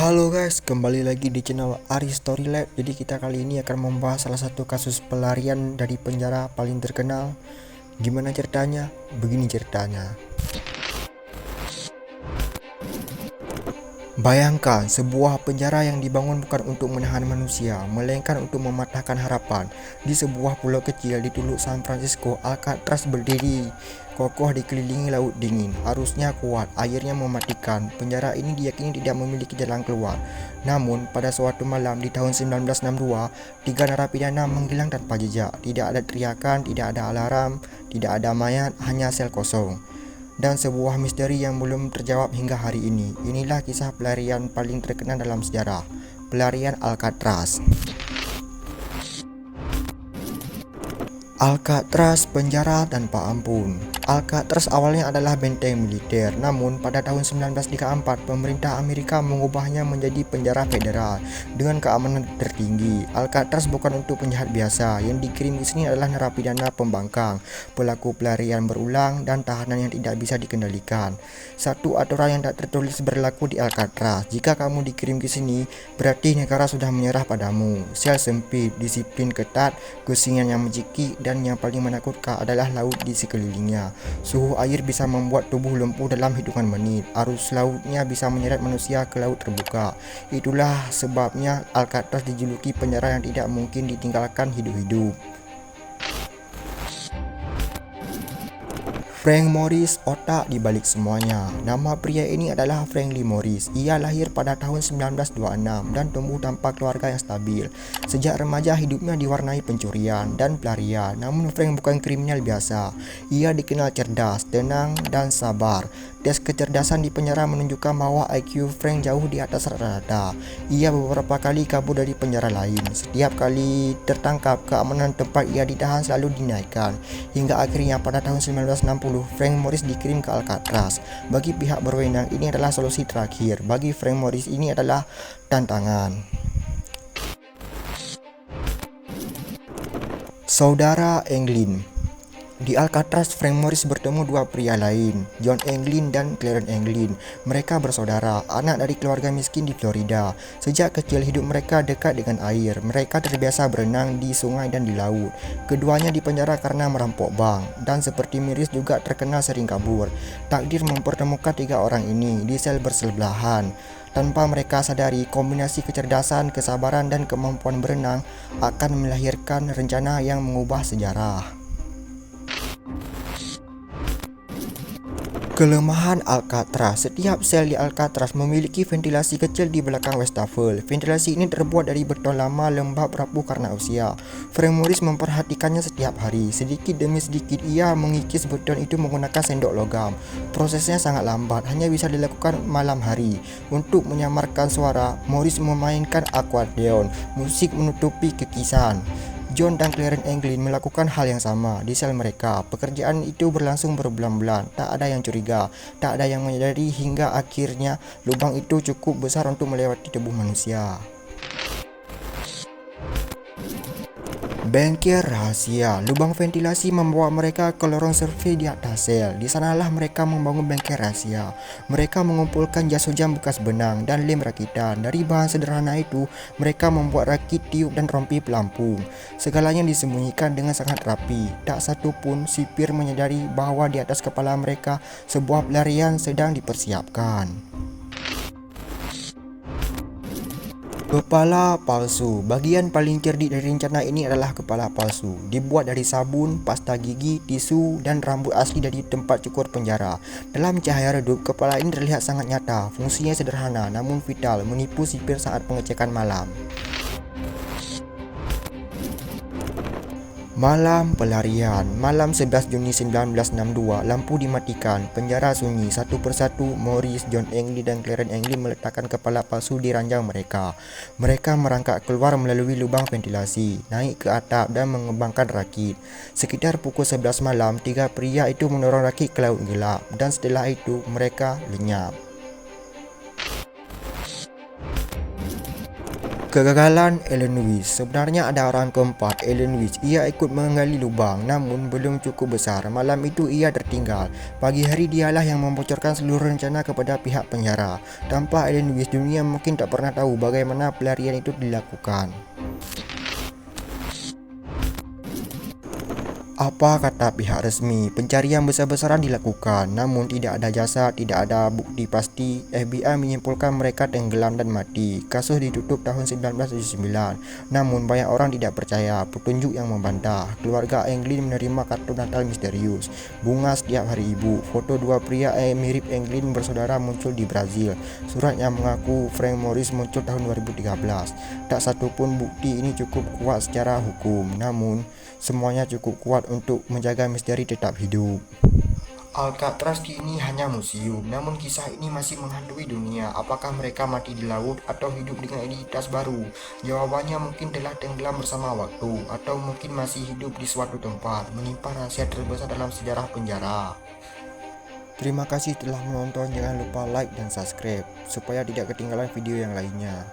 Halo guys, kembali lagi di channel Ari Story Lab. Jadi kita kali ini akan membahas salah satu kasus pelarian dari penjara paling terkenal. Gimana ceritanya? Begini ceritanya. Bayangkan sebuah penjara yang dibangun bukan untuk menahan manusia, melainkan untuk mematahkan harapan. Di sebuah pulau kecil di Teluk San Francisco, Alcatraz berdiri kokoh dikelilingi laut dingin. Arusnya kuat, airnya mematikan. Penjara ini diyakini tidak memiliki jalan keluar. Namun, pada suatu malam di tahun 1962, tiga narapidana menghilang tanpa jejak. Tidak ada teriakan, tidak ada alarm, tidak ada mayat, hanya sel kosong. Dan sebuah misteri yang belum terjawab hingga hari ini. Inilah kisah pelarian paling terkenal dalam sejarah, pelarian Alcatraz. Alcatraz, penjara tanpa ampun. Alcatraz awalnya adalah benteng militer, namun pada tahun 1934 pemerintah Amerika mengubahnya menjadi penjara federal dengan keamanan tertinggi. Alcatraz bukan untuk penjahat biasa, yang dikirim di sini adalah narapidana pembangkang, pelaku pelarian berulang, dan tahanan yang tidak bisa dikendalikan. Satu aturan yang tak tertulis berlaku di Alcatraz: jika kamu dikirim ke sini, berarti negara sudah menyerah padamu. Sel sempit, disiplin ketat, gusingan yang mencekik, dan yang paling menakutkan adalah laut di sekelilingnya. Suhu air bisa membuat tubuh lumpuh dalam hitungan menit. Arus lautnya bisa menyeret manusia ke laut terbuka. Itulah sebabnya Alcatraz dijuluki penjara yang tidak mungkin ditinggalkan hidup-hidup. Frank Morris, otak di balik semuanya. Nama pria ini adalah Frank Lee Morris. Ia lahir pada tahun 1926 dan tumbuh tanpa keluarga yang stabil. Sejak remaja hidupnya diwarnai pencurian dan pelarian. Namun Frank bukan kriminal biasa. Ia dikenal cerdas, tenang, dan sabar. Tes kecerdasan di penjara menunjukkan bahwa IQ Frank jauh di atas rata-rata. Ia beberapa kali kabur dari penjara lain. Setiap kali tertangkap, keamanan tempat ia ditahan selalu dinaikkan. Hingga akhirnya pada tahun 1960, Frank Morris dikirim ke Alcatraz. Bagi pihak berwenang, ini adalah solusi terakhir. Bagi Frank Morris, ini adalah tantangan. Saudara Englin. Di Alcatraz, Frank Morris bertemu dua pria lain, John Englin dan Clarence Englin. Mereka bersaudara, anak dari keluarga miskin di Florida. Sejak kecil hidup mereka dekat dengan air. Mereka terbiasa berenang di sungai dan di laut. Keduanya dipenjara karena merampok bank, dan seperti Morris juga terkenal sering kabur. Takdir mempertemukan tiga orang ini di sel bersebelahan. Tanpa mereka sadari, kombinasi kecerdasan, kesabaran, dan kemampuan berenang akan melahirkan rencana yang mengubah sejarah. Kelemahan Alcatraz. Setiap sel di Alcatraz memiliki ventilasi kecil di belakang wastafel. Ventilasi ini terbuat dari beton lama, lembab, rapuh karena usia. Frank Morris memperhatikannya setiap hari. Sedikit demi sedikit ia mengikis beton itu menggunakan sendok logam. Prosesnya sangat lambat, hanya bisa dilakukan malam hari. Untuk menyamarkan suara, Morris memainkan akordeon. Musik menutupi kikisan. John dan Clarence Englin melakukan hal yang sama di sel mereka. Pekerjaan itu berlangsung berbulan-bulan. Tak ada yang curiga, tak ada yang menyadari hingga akhirnya lubang itu cukup besar untuk melewati tubuh manusia. Bengkel rahasia. Lubang ventilasi membawa mereka ke lorong survei di atas sel. Di sanalah mereka membangun bengkel rahasia. Mereka mengumpulkan jas hujan bekas benang dan lem rakitan. Dari bahan sederhana itu, mereka membuat rakit, tiup, dan rompi pelampung. Segalanya disembunyikan dengan sangat rapi. Tak satu pun sipir menyadari bahwa di atas kepala mereka sebuah pelarian sedang dipersiapkan. Kepala palsu. Bagian paling cerdik dari rencana ini adalah kepala palsu. Dibuat dari sabun, pasta gigi, tisu, dan rambut asli dari tempat cukur penjara. Dalam cahaya redup, kepala ini terlihat sangat nyata. Fungsinya sederhana namun vital, menipu sipir saat pengecekan malam. Malam pelarian. Malam 11 Juni 1962, lampu dimatikan, penjara sunyi. Satu persatu, Morris, John Englin, dan Clarence Englin meletakkan kepala palsu di ranjang mereka. Mereka merangkak keluar melalui lubang ventilasi, naik ke atap, dan mengembangkan rakit. Sekitar pukul 11 malam, tiga pria itu mendorong rakit ke laut gelap, dan setelah itu mereka lenyap. Kegagalan Ellen Weiss. Sebenarnya ada orang keempat, Ellen Weiss. Ia ikut menggali lubang, namun belum cukup besar. Malam itu ia tertinggal. Pagi hari dialah yang membocorkan seluruh rencana kepada pihak penjara. Tanpa Ellen Weiss, dunia mungkin tak pernah tahu bagaimana pelarian itu dilakukan. Apa kata pihak resmi? Pencarian besar-besaran dilakukan, namun tidak ada jasad, tidak ada bukti pasti. FBI menyimpulkan mereka tenggelam dan mati. Kasus ditutup tahun 1979, namun banyak orang tidak percaya petunjuk yang membantah. Keluarga Englin menerima kartu Natal misterius, bunga setiap hari ibu, foto dua pria yang mirip Englin bersaudara muncul di Brazil, surat yang mengaku Frank Morris muncul tahun 2013. Tak satu pun bukti ini cukup kuat secara hukum, namun semuanya cukup kuat untuk menjaga misteri tetap hidup. Alcatraz kini hanya museum, namun kisah ini masih menghantui dunia. Apakah mereka mati di laut atau hidup dengan identitas baru? Jawabannya mungkin telah tenggelam bersama waktu, atau mungkin masih hidup di suatu tempat, menyimpan rahasia terbesar dalam sejarah penjara. Terima kasih telah menonton, jangan lupa like dan subscribe supaya tidak ketinggalan video yang lainnya.